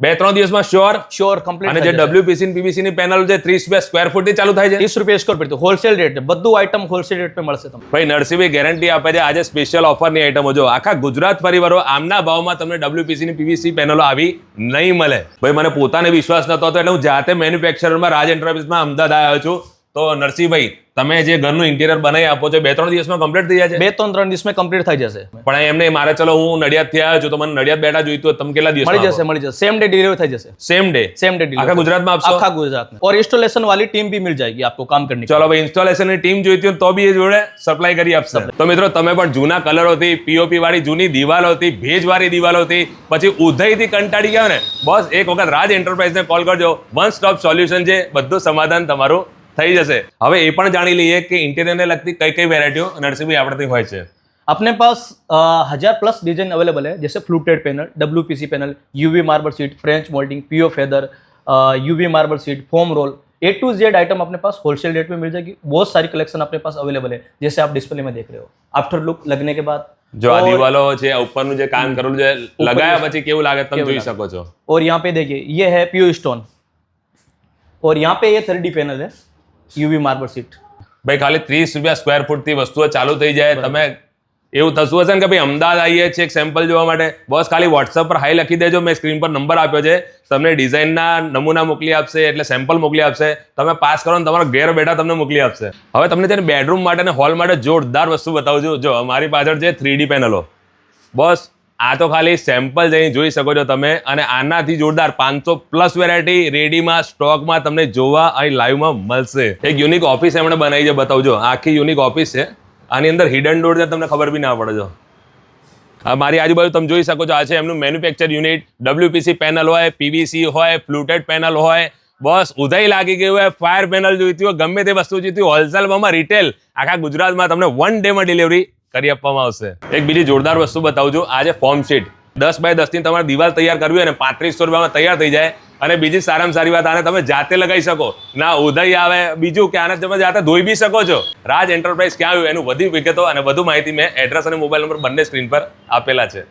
2-3 દિવસમાં sure complete અને જે ડબ્લ્યુપીસી પીવીસી ની પેનલ છે 30 સ્ક્વેર ફૂટ થી ચાલુ થાય છે? 30 રૂપિયા સ્ક્વેર ફીટ હોલસેલ રેટ બધું આઈટમ હોલસેલ રેટ पे મળશે તમને. ભાઈ નરસિંહભાઈ ગેરંટી આપે છે આજે સ્પેશિયલ ઓફરની આઈટમો જો આખા ગુજરાત પરિવારો આમના ભાવમાં તમને ડબ્લ્યુપીસી ની પીવીસી પેનલો આવી નહીં મળે. ભાઈ મને પોતાને વિશ્વાસ નતો એટલે હું જાતે મેન્યુફેક્ચરમાં રાજ એન્ટરપ્રાઇઝમાં અમદાવાદ આવ્યો છું. તો નરસિંહભાઈ તમે જે ઘરનું ઇન્ટિરિયર બનાવી આપો છો 2-3 દિવસમાં કમ્પ્લીટ થઈ જાય છે? 2-3 દિવસમાં કમ્પ્લીટ થઈ જશે. પણ એમને મારે ચલો હું નડિયાદ થી આવ્યો છું તો મને નડિયાદ બેઠા જોઈતું હોય તમે કેટલા દિવસ મળી જશે સેમ डे डिलीवरी થઈ જશે. सेम डे आखा गुजरात में आपको आखा गुजरात में और इंस्टॉलेशन वाली टीम भी मिल जाएगी आपको काम करने की. चलो भाई इंस्टॉलेशन ની ટીમ જોઈતી હોય તો બી એ જોડે સપ્લાય કરી આપશે. તો મિત્રો તમે પણ જૂના કલરોથી પીઓપી વાળી જૂની દિવાલોથી ભેજવાળી દિવાલોથી પછી ઉધઈથી કંટાળી ગયા ને બસ એક વખત રાજ એન્ટરપ્રાઇઝને કોલ કરજો. વન સ્ટોપ સોલ્યુશન છે બધું સમાધાન તમારું થઈ જશે. હવે એ પણ જાણી લઈએ કે ઇન્ટિરિયરને લગતી કઈ કઈ વેરાયટીઓ નરસિંહભાઈ આપણાથી હોય છે. अपने पास 1000+ डिजाइन अवेलेबल है जैसे fluted panel, WPC panel, UV marble sheet, French moulding, PO feather, UV marble sheet, foam roll, A to Z item अपने पास होलसेल रेट में मिल जाएगी. बहुत सारी कलेक्शन अपने पास अवेलेबल है जैसे आप डिस्प्ले में देख रहे हो. आफ्टर लुक लगने के बाद જો આ દિવાલો છે ઉપરનું જે કામ કરેલું છે લગાયા પછી કેવું લાગે તમે જોઈ શકો છો. और यहाँ पे देखिए ये है पीओ स्टोन और यहाँ पे ये 3D पैनल है यूवी मार्बल शीट. ભાઈ ખાલી 30 રૂપિયા સ્ક્વેર ફૂટ થી વસ્તુઓ ચાલુ થઈ જાય. તમે એવું થતું હશે ને કે ભાઈ અમદાવાદ આવીએ છીએ એક સેમ્પલ જોવા માટે બસ ખાલી વોટ્સઅપ પર હાઈ લખી દેજો. મેં સ્ક્રીન પર નંબર આપ્યો છે તમને ડિઝાઇનના નમૂના મોકલી આપશે એટલે સેમ્પલ મોકલી આપશે. તમે પાસ કરો ને તમારા ઘેર બેઠા તમને મોકલી આપશે. હવે તમને છે ને બેડરૂમ માટે ને હોલ માટે જોરદાર વસ્તુ બતાવું છું. જો અમારી પાછળ છે 3D પેનલો. બસ આ તો ખાલી સેમ્પલ જઈને જોઈ શકો છો તમે અને આનાથી જોરદાર 500+ વેરાયટી રેડીમાં સ્ટોકમાં તમને જોવા અહીં લાઈવમાં મળશે. એક યુનિક ઓફિસ એમણે બનાવી છે બતાવજો. આખી યુનિક ઓફિસ છે. આની અંદર હિડન ડોર છે તમને ખબર બી ના પડે. જો મારી આજુબાજુ તમે જોઈ શકો છો આ છે એમનું મેન્યુફેક્ચર યુનિટ. ડબ્લ્યુપીસી પેનલ હોય, પીવીસી હોય, ફ્લુટેડ પેનલ હોય, બસ ઉધઈ લાગી ગયું હોય, ફાયર પેનલ જોઈતી હોય, ગમે તે વસ્તુ જોઈતી હોય હોલસેલમાં રિટેલ આખા ગુજરાતમાં તમને 1 ડેમાં ડિલિવરી કરી આપવામાં આવશે. એક બીજી જોરદાર વસ્તુ બતાવું છું. આ છે ફોર્મ શીટ 10 બાય 10 ની તમારે દિવાલ તૈયાર કરવી હોય ને 3500 રૂપિયામાં તૈયાર થઈ જાય. અને બીજી સારામાં સારી વાત આને તમે જાતે લગાવી શકો ના ઉધઈ આવે. બીજું કે આને તમે જાતે ધોઈ બી શકો છો. રાજ એન્ટરપ્રાઇઝ ક્યાં આવ્યું એનું બધી વિગતો અને વધુ માહિતી મેં એડ્રેસ અને મોબાઈલ નંબર બંને સ્ક્રીન પર આપેલા છે.